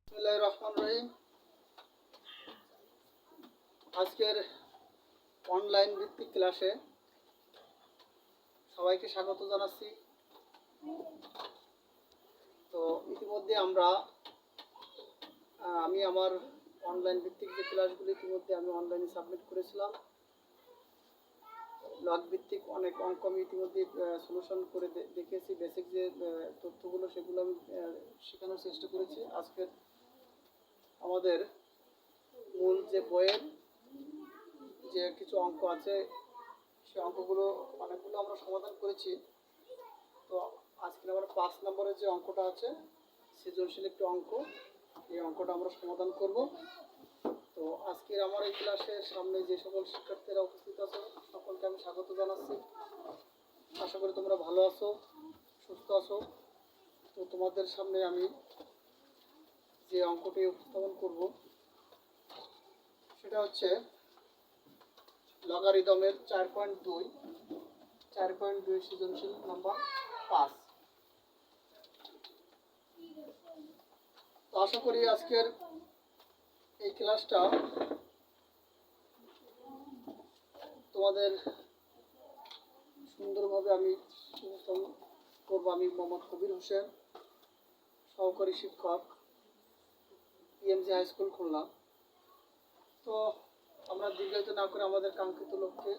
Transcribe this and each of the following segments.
বিসমিল্লাহির রহমানির রহিম। আজকের অনলাইন ভিত্তিক ক্লাসে সবাইকে স্বাগত জানাচ্ছি। তো ইতিমধ্যে আমি আমার অনলাইন ভিত্তিক যে ক্লাসগুলি ইতিমধ্যে আমি অনলাইনে সাবমিট করেছিলাম। লগ ভিত্তিক অনেক অঙ্ক আমি ইতিমধ্যে সলিউশন করে দেখিয়েছি। বেসিক যে তথ্যগুলো সেগুলো আমি শেখানোর চেষ্টা করেছি। আজকের আমাদের মূল যে বইয়ের যে কিছু অঙ্ক আছে সেই অঙ্কগুলো অনেকগুলো আমরা সমাধান করেছি। তো আজকে আমরা 5 নম্বরের যে অঙ্কটা আছে সৃজনশীল একটি অঙ্ক, এই অঙ্কটা আমরা সমাধান করব। তো আজকের আমার এই ক্লাসের সামনে যে সকল শিক্ষার্থীরা উপস্থিত আছে সকলকে আমি স্বাগত জানাচ্ছি। আশা করি তোমরা ভালো আছো, সুস্থ আছো। তো তোমাদের সামনে আমি যে অঙ্কটি উপস্থাপন করব সেটা হচ্ছে লগারিদমের 4.2 সৃজনশীল নাম্বার 5। তো আশা করি আজকের এই ক্লাসটা তোমাদের সুন্দরভাবে আমি উপস্থাপন করব। আমি মোহাম্মদ কবির হোসেন, সহকারী শিক্ষক, পিএমজি হাই স্কুল, খুলনা। তো আমরা দীর্ঘায়িত না করে আমাদের কাঙ্ক্ষিত লক্ষ্যে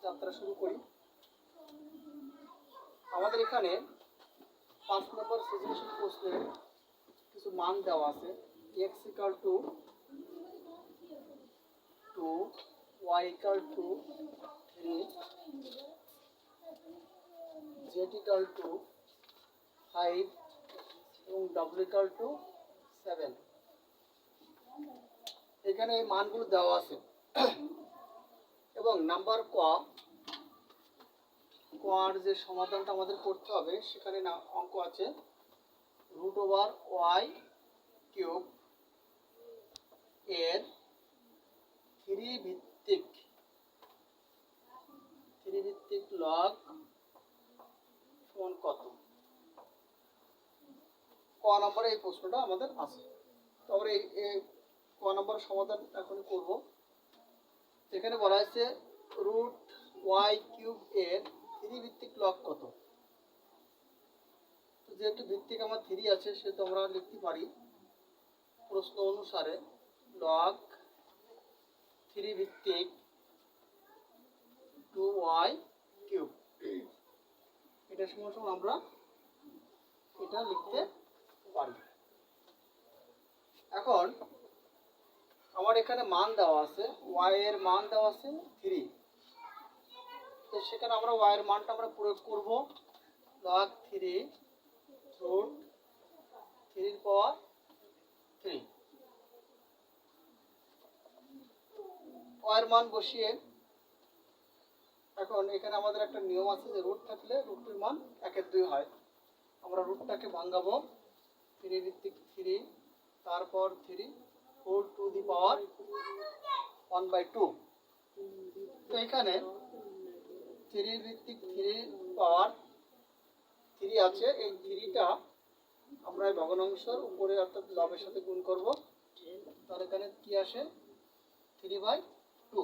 যাত্রা শুরু করি। আমাদের এখানে 5 নম্বর সৃজনশীল প্রশ্নে কিছু মান দেওয়া আছে। x equal to 2, y equal to 3, z equal to 5 এবং w equal to 7। এখানে এই মানগুলো দেওয়া আছে এবং নাম্বার কোয়ার যে সমাধানটা আমাদের করতে হবে সেখানে অঙ্ক আছে √y³ এর 3 ভিত্তিক লগ সমান কত। ক নম্বরে এই প্রশ্নটা আমাদের আছে। তো আমরা এই ক নম্বর সমাধান এখন করব। এখানে বলা হয়েছে √y³ এর 3 ভিত্তিক লগ কত। তো যেহেতু ভিত্তিক আমার 3 আছে সেহেতু আমরা লিখতে পারি প্রশ্ন অনুসারে লগ 3 ভিত্তিক 2y³ এটা সমান আমরা এটা লিখতে পারি। এখন আমার এখানে মান দেওয়া আছে, y এর মান দেওয়া আছে 3। তো সেখানে আমরা y এর মানটা আমরা প্রয়োগ করব log 3 √3 y এর মান বসিয়ে এখন এখানে আমাদের একটা নিয়ম আছে যে রুট থাকলে রুটের মান 1/2 হয়। আমরা রুটটাকে ভাঙাবো 3 ভিত্তিক 3, তারপর 3 হোল টু দি পাওয়ার 1/2। তো এখানে 3 ভিত্তিক 3 পাওয়ার 3 আছে, এই 3টা আমরা ভগ্নাংশের উপরে অর্থাৎ লবের সাথে গুণ করব। তাহলে এখানে কি আসে 3/2।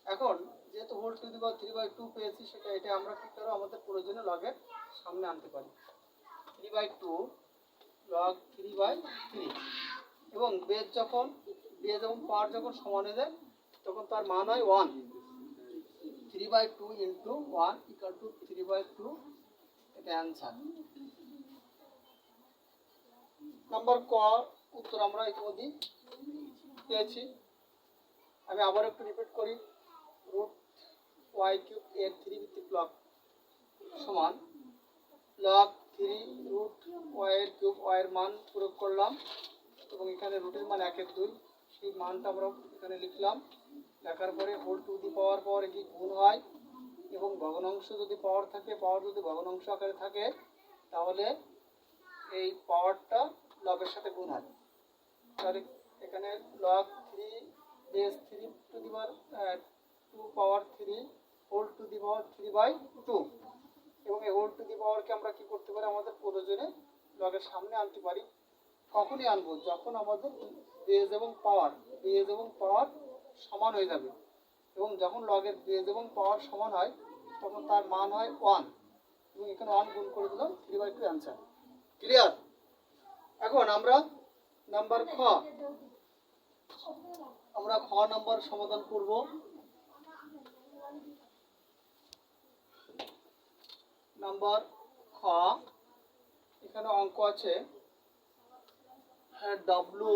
এখন যেহেতু হোল টু দি পাওয়ার 3/2 পেয়েছি সেটা এটা আমরা কি করব আমাদের প্রয়োজনীয় লগের সামনে আনতে পারি। 3/2 log 3/3 এবং বেজ যখন পাওয়ার যখন সমান হয়ে যায় তখন তার মান হয় 1। 3/2 × 1 = 3/2, এটা অ্যান্সার। নাম্বার ক উত্তর আমরা ইতিমধ্যে পেয়েছি। আমি আবার একটু রিপিট করি, √y³ এর 3 ভিত্তিক লগ সমান log 3 √y³ y এর মান প্রয়োগ করলাম এবং এখানে রুটের মান 1/2, সেই মানটা আমরা এখানে লিখলাম। লেখার পরে হোল টু দি পাওয়ার কি গুণ হয় এবং ভগ্নাংশ যদি পাওয়ার থাকে, পাওয়ার যদি ভগ্নাংশ আকারে থাকে তাহলে এই পাওয়ারটা লগের সাথে গুণ হয়। তাহলে এখানে log 3 base 3 to the power 2 power 3 whole to the power 3/2 এবং এই হোল টু দি পাওয়ারকে আমরা কি করতে পারি আমাদের প্রয়োজনে লগের সামনে আনতে পারি। কখনই আনবো যখন আমাদের বেজ এবং পাওয়ার সমান হয়ে যাবে, এবং যখন লগের বেজ এবং পাওয়ার সমান হয় তখন তার মান হয় 1, এবং এখানে 1 গুণ করে দিলাম 3/2 অ্যান্সার। ক্লিয়ার? এখন আমরা নাম্বার খ নাম্বার সমাধান করব। নাম্বার খ, এখানে অঙ্ক আছে w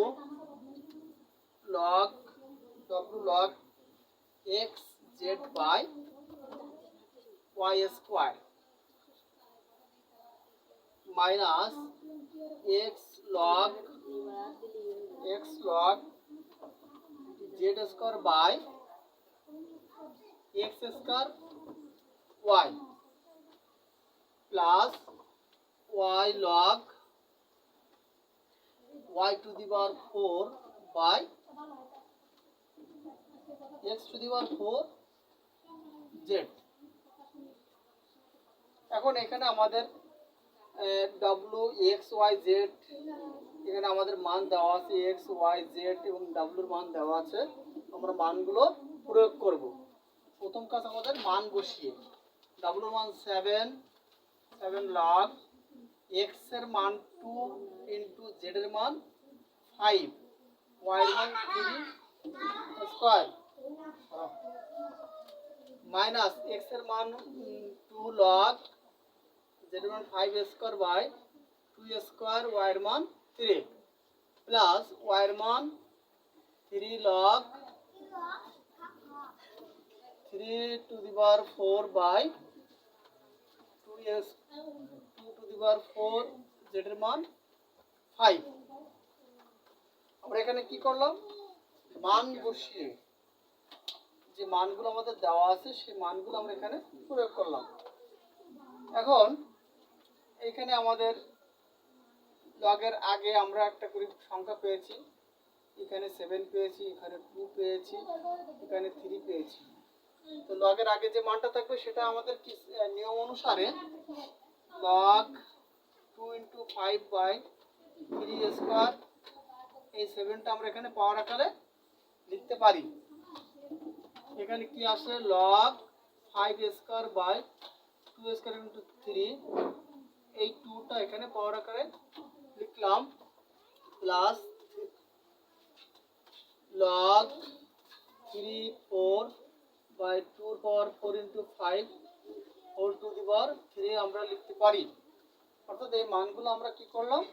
log x z by y square minus x log z square by x square y plus y log y to the power 4 by x to the power 4 z। এখন এখানে আমাদের w x y z, এখানে আমাদের মান দেওয়া আছে x y z এবং w এর মান দেওয়া আছে। আমরা মানগুলো প্রয়োগ করব। প্রথম কাজ আমাদের মান বসিয়ে, w এর মান 7 log x এর মান 2 ইনটু z এর মান 5, y এর মান 3 স্কয়ার মাইনাস x এর মান 2 log z এর মান 5 স্কয়ার বাই 2 স্কয়ার y এর মান 3 প্লাস y এর মান 3 log 3 to the power 4 by 2 to the power 4 z এর মান 5। আমরা এখানে কি করলাম, মান বসিয়ে যে মানগুলো আমাদের দেওয়া আছে সেই মানগুলো আমরা এখানে প্রয়োগ করলাম। এখন এখানে আমাদের লগের আগে আমরা একটা করে সংখ্যা পেয়েছি, এখানে 7 পেয়েছি, এখানে 2 পেয়েছি, এখানে 3 পেয়েছি। তো লগের আগে যে মানটা থাকবে সেটা আমাদের কি নিয়ম অনুসারে log 2 into 5 by 3 স্কয়ার, এই 7টা আমরা এখানে পাওয়ার আকারে লিখতে পারি। এখানে কি আসে log 5 square by 2 square into 3, এই 2টা এখানে পাওয়ার আকারে লিখলাম, plus log 3 4 by 2 power 4 into 5 whole to the power 3 আমরা লিখতে পারি। অর্থাৎ এই মানগুলো আমরা কি করলাম,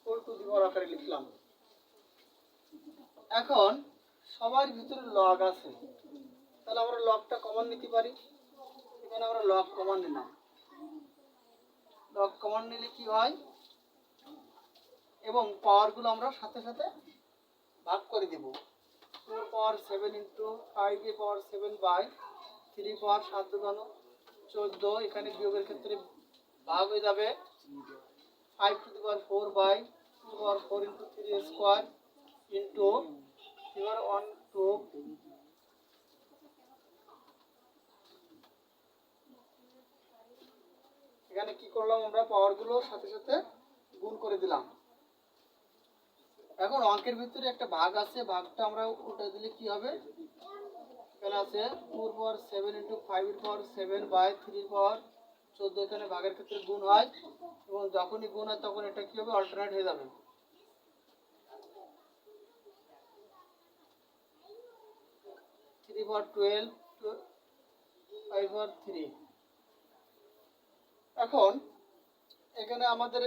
হোল টু দি পাওয়ার আকারে লিখলাম। এখন সবার ভিতরে লগ আছে, তাহলে আমরা লগটা কমন নিতে পারি। এখানে আমরা লগ কমন নিলাম। লগ কমন নিলে কি হয়, এবং পাওয়ারগুলো আমরা সাথে সাথে ভাগ করে দেব। 2 পাওয়ার 7 ইন্টু 5 এ পাওয়ার 7 বাই 3 পাওয়ার 7 দুগুণ 14, এখানে বিয়োগের ক্ষেত্রে ভাগ হয়ে যাবে 5 to the power 4 by 2 power 4 into 3 square into 1 2। এখানে কি করলাম, আমরা পাওয়ারগুলো সাথে সাথে গুণ করে দিলাম। এখন অঙ্কের ভিতরে একটা ভাগ আছে, ভাগটা আমরা উল্টে দিলে কি হবে, এখানে আছে 4 পাওয়ার 7 into 5 এর পাওয়ার 7 by 3 পাওয়ার 14, এখানে ভাগের ক্ষেত্রে গুণ হয়, এবং যখনই গুণ হয় তখন এটা কি হবে, অল্টারনেট হয়ে যাবে। 3 পাওয়ার 12 5 পাওয়ার 3। এখন এখানে আমাদের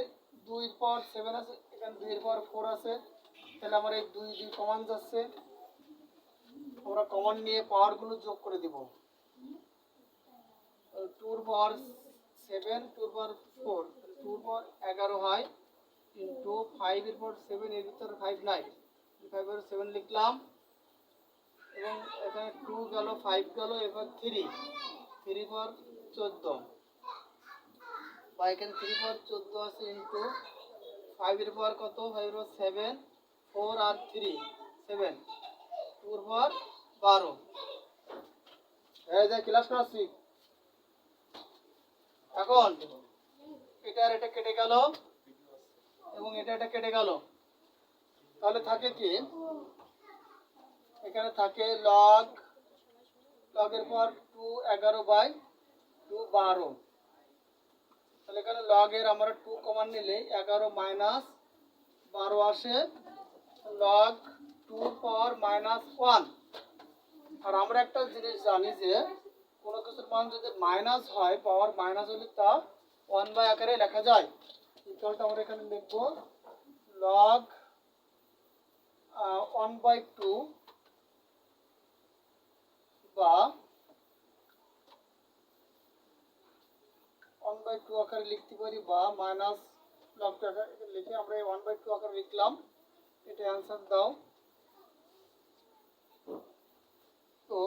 2 এর পাওয়ার 7 আছে, এখানে 2 এর পাওয়ার 4 আছে, তাহলে আমার এই 2 2 কমন যাচ্ছে, আমরা কমন নিয়ে পাওয়ারগুলো যোগ করে দিব। 2 এর পাওয়ার 7 2 এর পাওয়ার 4, 2 এর পাওয়ার 11 হয়, ইনটু 5 এর পাওয়ার 7, এর ভিতরে 5 নাই, 5 এর 7 লিখলাম, এবং এখানে 2 গেল 5 গেল, এবার 3 পাওয়ার 14 বা এখানে 3 পাওয়ার 14 আছে, ইনটু 5 এর পাওয়ার কত, 5 এর পাওয়ার 7, 4 আর 3 7, 2 এর পাওয়ার 12। এই যে ক্লাস করাচ্ছি। এখন এটা আর এটা কেটে গেল, এবং এটা কেটে গেল। তাহলে থাকে কি, এখানে থাকে লগের পর 2 11/2 12। তাহলে এখানে লগের আমরা 2 কমন নিলে 11 মাইনাস 12 আসে, লগ 2 পাওয়ার -1। আর আমরা একটা জিনিস জানি যে কোনো কিছুর মান যদি মাইনাস হয়, পাওয়ার মাইনাস হলে তা 1 আকারে লেখা যায়। ইকুয়ালটা আমরা এখানে লিখব লগ 1/2 বা 1/2 আকারে লিখতে পারি, বা মাইনাস লগটা লিখে আমরা এই 1/2 আকারে লিখলাম। এটা অ্যান্সার দাও। তো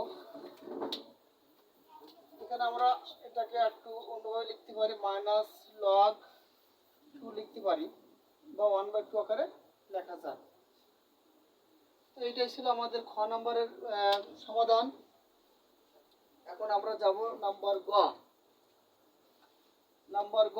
এখানে আমরা এটাকে একটু অন্যভাবে লিখতে পারি, মাইনাস লগ 2 লিখতে পারি, বা 1/2 আকারে লেখা যায়। তো এইটাই ছিল আমাদের খ নম্বরের সমাধান। এখন আমরা যাব নাম্বার গ। নাম্বার গ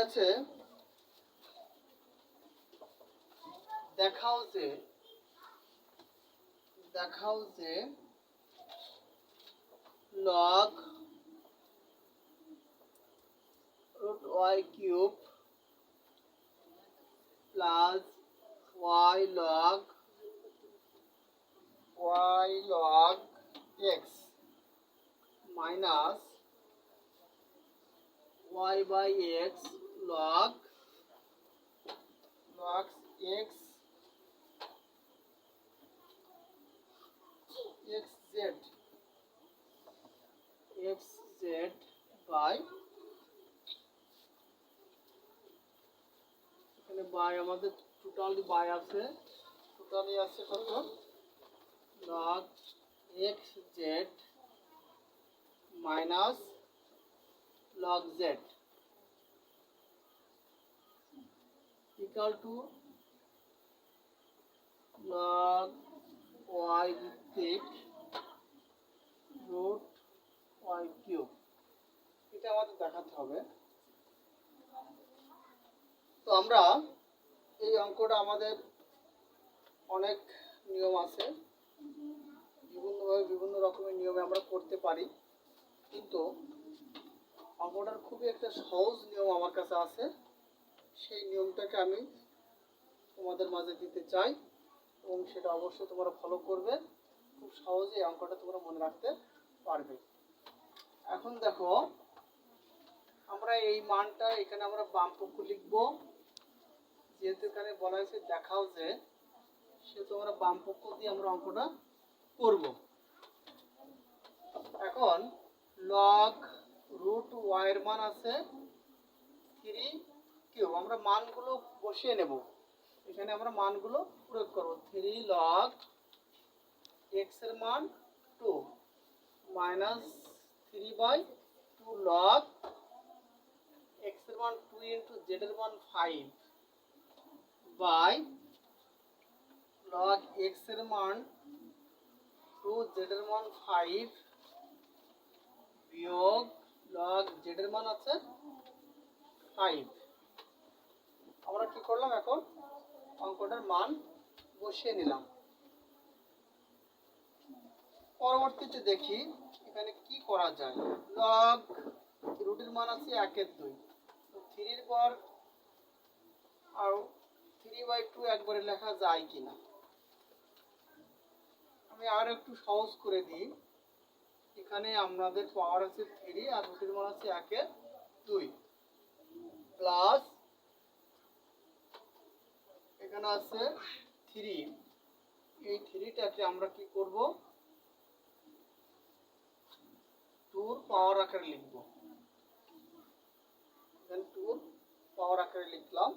আছে, দেখাও যে log root Y cube plus Y log X minus Y by X log X Z by, এখানে বাই আমাদের টোটালি বাই আছে, টোটালি আছে কত, log X Z minus log Z equal to log Y ভিত্তিক রুট ওয়াই কিউব। এটা আমাদের দেখাতে হবে। তো আমরা এই অঙ্কটা আমাদের অনেক নিয়ম আছে, বিভিন্নভাবে বিভিন্ন রকমের নিয়মে আমরা করতে পারি, কিন্তু অঙ্কটার খুবই একটা সহজ নিয়ম আমার কাছে আছে। সেই নিয়মটাকে আমি তোমাদের মাঝে দিতে চাই, এবং সেটা অবশ্যই তোমরা ফলো করবে। খুব সহজে এই অঙ্কটা তোমরা মনে রাখতে পারবে। এখন দেখো, আমরা এই মানটা এখানে আমরা বাম পক্ষ লিখব, যেহেতু এখানে বলা হয়েছে দেখাও যে, সেহেতু আমরা বাম পক্ষ দিয়ে আমরা অঙ্কটা করব। এখন লগ রুট ওয়াই এর মান আছে 3 কিউব, আমরা মানগুলো বসিয়ে নেব। এখানে আমরা মানগুলো প্রয়োগ করব। 3 লগ এক্স এর মান 2 মাইনাস 3/2 লগ এক্স এর মান 2 ইন্টু জেড এর মান 5 বাই লগ এক্স এর মান 2 জেড এর মান 5 বিয়োগ লগ জেড এর মান আছে 5। আমরা কি করলাম, এখন অঙ্কটার মান বসিয়ে নিলাম। পরবর্তীতে দেখি এখানে কি করা যায়। লগ রুটের মান আছে 1/2, তো 3 এর পর আর 3/2 একবারে লেখা যায় কিনা। আমি আর একটু সহজ করে দিই। এখানে আমাদের পাওয়ার আছে 3 আর রুটের মান আছে 1/2 প্লাস এখানে আছে 3। এই 3টাকে আমরা কি করব, 2 পাওয়ার আকারে লিখব। দেন 2 পাওয়ার আকারে লিখলাম,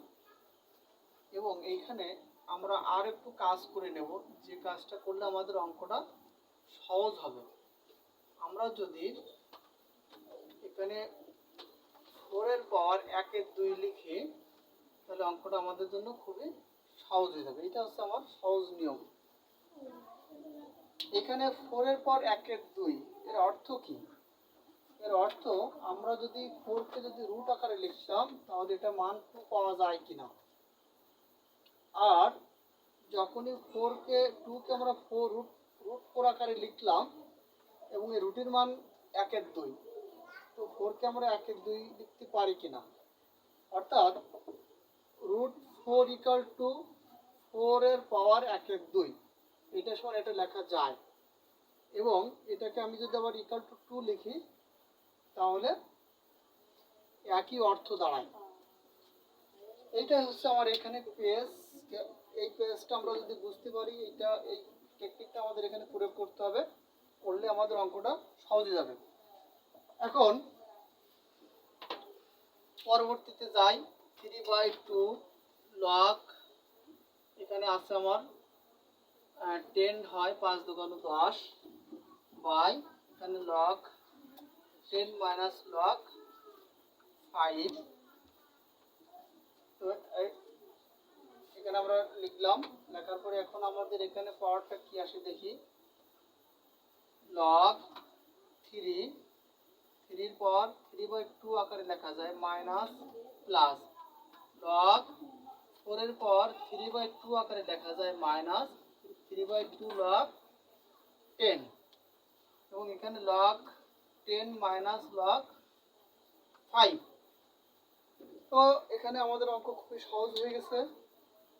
এবং এইখানে আমরা আর একটু কাজ করে নেব, যে কাজটা করলে আমাদের অঙ্কটা সহজ হবে। আমরা যদি এখানে 4 এর পাওয়ার 1/2 লিখি তাহলে অঙ্কটা আমাদের জন্য খুবই সহজ হয়ে যাবে। এটা হচ্ছে আমার সহজ নিয়ম। এখানে 4 এর পাওয়ার 1/2 এর অর্থ কি? এর অর্থ আমরা যদি 4 কে যদি রুট আকারে লিখতাম তাহলে এটা মান 2 পাওয়া যায় কিনা। আর যখনই 2 কে আমরা 4 রুট 4 আকারে লিখলাম এবং এই রুটের মান 1/2, তো 4 কে আমরা 1/2 লিখতে পারি কিনা। অর্থাৎ √4 = 4 এর পাওয়ার 1/2, এটা সমান এটা লেখা যায়। এবং এটাকে আমি যদি আবার =2 লিখি তাহলে একই অর্থ দাঁড়ায়। এইটাই হচ্ছে আমার এখানে পেজ। এই পেজটা আমরা যদি বুঝতে পারি, এই টেকনিকটা আমাদের এখানে প্রয়োগ করতে হবে, করলে আমাদের অঙ্কটা সহজ হয়ে যাবে। এখন পরবর্তীতে যাই। 3/2 লগ, এখানে আছে আমার 10 হয় 5 × 10 বাই এখানে লগ 10 মাইনাস লগ 5। তো এখানে আমরা লিখলাম, লেখার পরে এখন আমাদের এখানে পাওয়ারটা কি আসে দেখি। লগ 3 এর পাওয়ার 3/2 আকারে লেখা যায় মাইনাস প্লাস লগ 4 এর পাওয়ার 3/2 আকারে লেখা যায় মাইনাস 3/2 লগ 10 এবং এখানে লগ 10 মাইনাস লগ 5। তো এখানে আমাদের অঙ্ক খুবই সহজ হয়ে গেছে।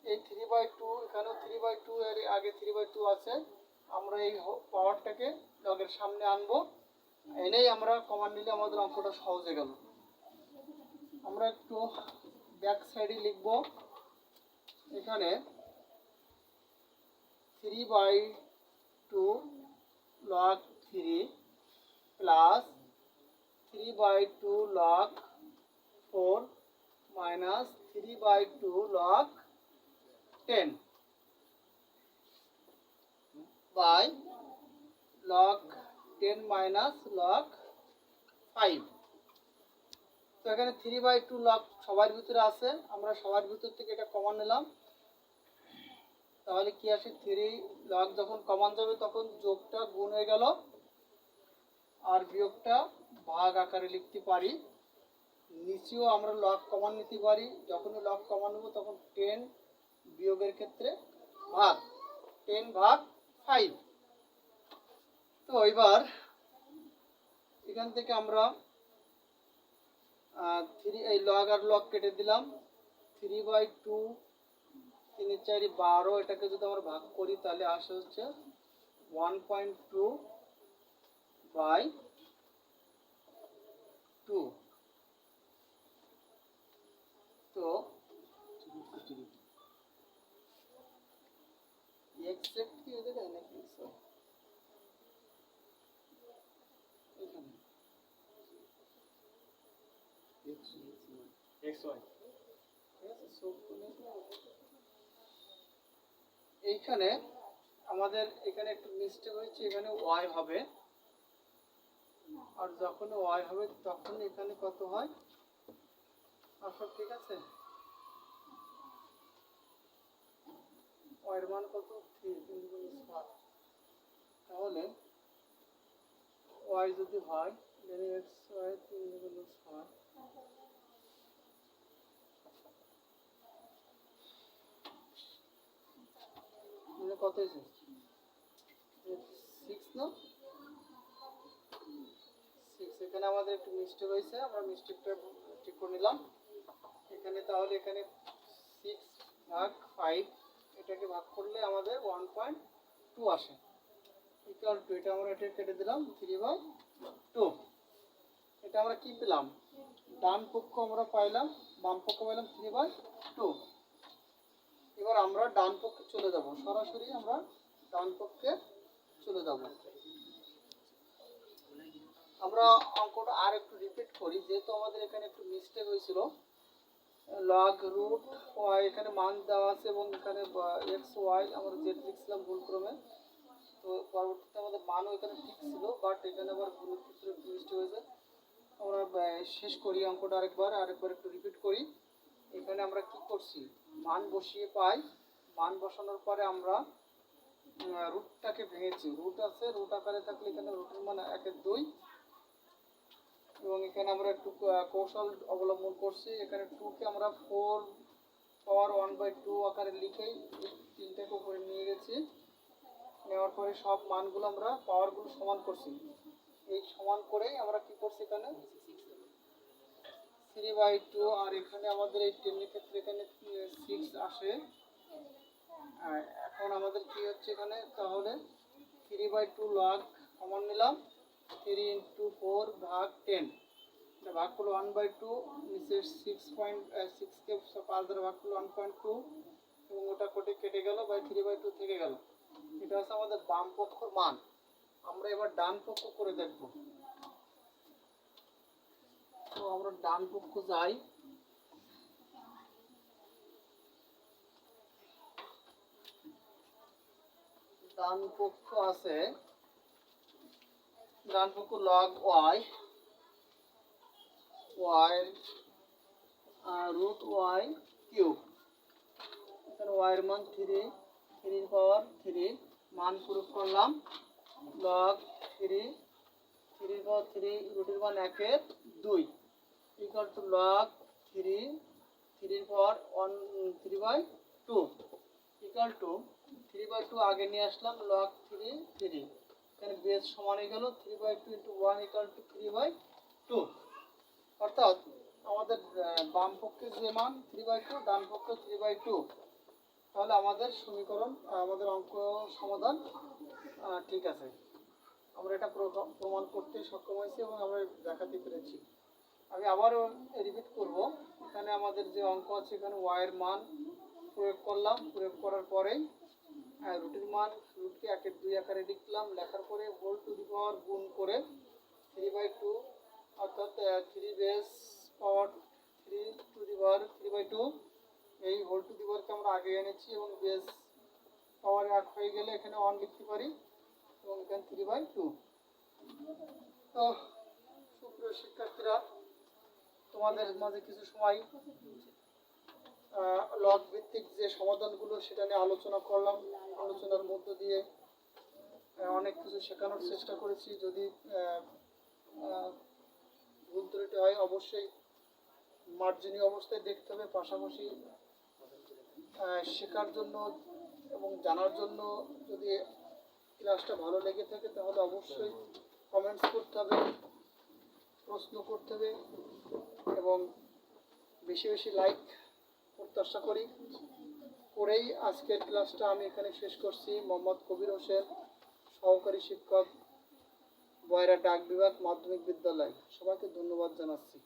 এই 3/2, এখানেও 3/2 এর আগে 3/2 আছে, আমরা এই পাওয়ারটাকে লগের সামনে আনবো, এনেই আমরা কমান নিলে আমাদের অঙ্কটা সহজ হয়ে গেল। আমরা একটু ব্যাক সাইডে লিখব। এখানে 3/2 log 3 plus 3/2 log 4 minus 3/2 log 10 by log 10 minus log 5। তো এখানে 3/2 লগ সবার ভিতরে আছে, আমরা সবার ভিতর থেকে এটা কমন নিলাম, তাহলে কি আসে 3 লগ যখন কমন যাবে তখন যোগটা গুণ হয়ে গেল আর বিয়োগটা ভাগ আকারে লিখতে পারি। নিচেও আমরা লগ কমন নিতে পারি, যখনই লগ কমন নেব তখন 10 বিয়োগের ক্ষেত্রে ভাগ 10/5। তো এবার এখান থেকে আমরা 3 এই লগ আর লগ কেটে দিলাম। 3/2 3 × 4 = 12, এটাকে যদি আমরা ভাগ করি তাহলে আসে হচ্ছে 1.2/2। তো এক্সাক্ট কি হয়ে যায় নাকি এখানে এইখানে আমাদের এখানে একটু মিস্টেক হয়েছে, এখানে ওয়াই হবে, আর যখন ওয়াই হবে তখন এখানে কত হয়, সব ঠিক আছে। ওয়াইয়ের মান কত 3 3 তাহলে ওয়াই যদি হয় এক্স ওয়াই 3 6 কত হয়েছে 6 না 6। এখানে আমাদের একটু মিস্টেক হয়েছে, আমরা মিস্টেকটা ঠিক করে নিলাম। এখানে তাহলে এখানে 6/5 এটাকে ভাগ করলে আমাদের 1.2 আসে ইকুয়াল টু, এটা আমরা এটা কেটে দিলাম 3/2। এটা আমরা কি পেলাম, ডান পক্ষ আমরা পাইলাম, বাম পক্ষ পাইলাম 3/2। এবার আমরা ডান পক্ষে চলে যাব, সরাসরি আমরা ডান পক্ষে চলে যাব। আমরা অঙ্কটা আর একটু রিপিট করি, যেহেতু আমাদের এখানে একটু মিস্টেক হয়েছিল। লগ রুট ওয়াই এখানে মান দেওয়া আছে এবং এখানে এক্স ওয়াই আমরা জেড লিখছিলাম ভুলক্রমে, তো পরবর্তীতে আমাদের মানও এখানে ঠিক ছিল, বাট এখানে আবার ভুলের ক্ষেত্রে টুইস্ট হয়েছে। আমরা শেষ করি অঙ্কটা আরেকবার একটু রিপিট করি। এখানে আমরা কি করছি, মান বসিয়ে পাই, মান বসানোর পরে আমরা রুটটাকে ভেঙেছি। রুট আছে, রুট আকারে থাকলে এখানে রুটের মান 1/2, এবং এখানে আমরা একটু কৌশল অবলম্বন করছি। এখানে 2কে আমরা 4 পাওয়ার 1/2 আকারে লিখেই এই 3টাকে উপরে নিয়ে গেছি। নেওয়ার পরে সব মানগুলো আমরা পাওয়ারগুলো সমান করছি। এই সমান করেই আমরা কি করছি, এখানে 3/2, আর এখানে আমাদের এই 10 এর ক্ষেত্রে এখানে 6 আসে। এখন আমাদের কি হচ্ছে এখানে, তাহলে 3/2 লগ কমন নিলাম, 3 × 4 ভাগ 10, ভাগ করলো 1/2, নিচে 6কে 5 দ্বারা ভাগ করলো 1.2, এবং ওটা কেটে গেল, বাই 3/2 থেকে গেল। এটা হচ্ছে আমাদের বাম পক্ষের মান। আমরা এবার ডান পক্ষ করে দেখব। তো আমরা ডান পক্ষ যাই। ডান পক্ষ আছে, ডান পক্ষ log y, root Y cube. এখানে ওয়াই এর মান 3, 3 পাওয়ার 3, মান প্রয়োগ করলাম, লগ 3, 3 পাওয়ার 3, রুটের মান 1/2 equal to log 3, 3 power 3/2 equal to 3/2 আগে নিয়ে আসলাম, লগ 3, 3, এখানে বেস সমান হয়ে গেল 3/2 × 1 ইকুয়াল টু 3/2। অর্থাৎ আমাদের বাম পক্ষে যে মান 3/2, ডান পক্ষে 3/2। তাহলে আমাদের সমীকরণ, আমাদের অঙ্ক সমাধান ঠিক আছে। আমরা এটা প্রমাণ করতে সক্ষম হয়েছি এবং আমরা দেখাতে পেরেছি। আমি আবারও রিপিট করব। এখানে আমাদের যে অঙ্ক আছে, এখানে ওয়াইয়ের মান প্রয়োগ করলাম, প্রয়োগ করার পরেই রুটের মান, রুটকে 1/2 আকারে লিখলাম, লেখার পরে হোল টু দি পাওয়ার গুণ করে 3/2, অর্থাৎ 3 base power 3 to the power 3/2, এই হোল টু দি পাওয়ারকে আমরা আগে এনেছি, এবং বেস পাওয়ার 8 হয়ে গেলে এখানে 1 লিখতে পারি, এবং এখানে 3/2। তো সুপ্রিয় শিক্ষার্থীরা, তোমাদের মাঝে কিছু সময় লগ ভিত্তিক যে সমাধানগুলো সেটা নিয়ে আলোচনা করলাম। আলোচনার মধ্য দিয়ে অনেক কিছু শেখানোর চেষ্টা করেছি। যদি ভুল ত্রুটি হয় অবশ্যই মার্জনীয় অবস্থায় দেখতে হবে। পাশাপাশি শেখার জন্য এবং জানার জন্য যদি ক্লাসটা ভালো লেগে থাকে তাহলে অবশ্যই কমেন্টস করতে হবে, প্রশ্ন করতে হবে, এবং বেশি বেশি লাইক প্রত্যাশা করি। করেই আজকের ক্লাসটা আমি এখানে শেষ করছি। মোহাম্মদ কবির হোসেন, সহকারী শিক্ষক, বয়রা ডাক বিভাগ মাধ্যমিক বিদ্যালয়। সবাইকে ধন্যবাদ জানাচ্ছি।